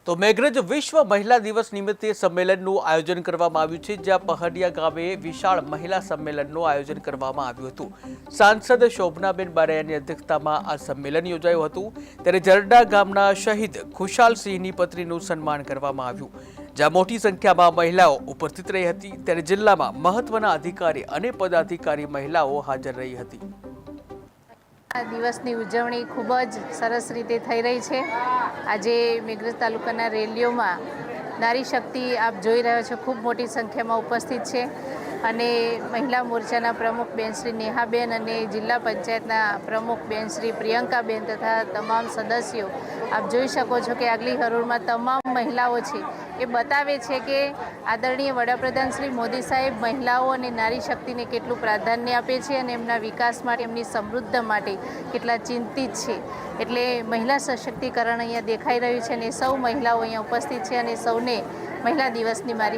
તો મેઘરજ વિશ્વ મહિલા દિવસ નિમિત્તે સંમેલનનું આયોજન કરવામાં આવ્યું છે, જ્યાં પહડિયા ગામે વિશાળ મહિલા સંમેલનનું આયોજન કરવામાં આવ્યું હતું। સાંસદ શોભનાબેન બારૈયાની અધ્યક્ષતામાં આ સંમેલન યોજાયું હતું। ત્યારે જરડા ગામના શહીદ ખુશાલસિંહની પત્નીનું સન્માન કરવામાં આવ્યું, જ્યાં મોટી સંખ્યામાં મહિલાઓ ઉપસ્થિત રહી હતી। ત્યારે જિલ્લામાં મહત્વના અધિકારી અને પદાધિકારી મહિલાઓ હાજર રહી હતી। આ દિવસની ઉજવણી ખૂબ જ સરસ રીતે થઈ રહી છે। આજે મેઘરજ તાલુકાના રેલીઓમાં નારી શક્તિ આપ જોઈ રહ્યા છો ખૂબ મોટી સંખ્યામાં ઉપસ્થિત છે અને મહિલા મોરચાના પ્રમુખ બેન શ્રી નેહાબેન અને જિલ્લા પંચાયતના પ્રમુખ બેન શ્રી પ્રિયંકાબેન તથા તમામ સદસ્યો આપ જોઈ શકો છો કે આગલી હરોળમાં તમામ મહિલાઓ છે એ બતાવે છે કે આદરણીય વડાપ્રધાન શ્રી મોદી સાહેબ મહિલાઓ અને નારી શક્તિને કેટલું પ્રાધાન્ય આપે છે અને એમના વિકાસ માટે, એમની સમૃદ્ધિ માટે કેટલા ચિંતિત છે। એટલે મહિલા સશક્તિકરણ અહીંયા દેખાઈ રહ્યું છે અને સૌ મહિલાઓ અહીંયા ઉપસ્થિત છે અને સૌને મહિલા દિવસની મારી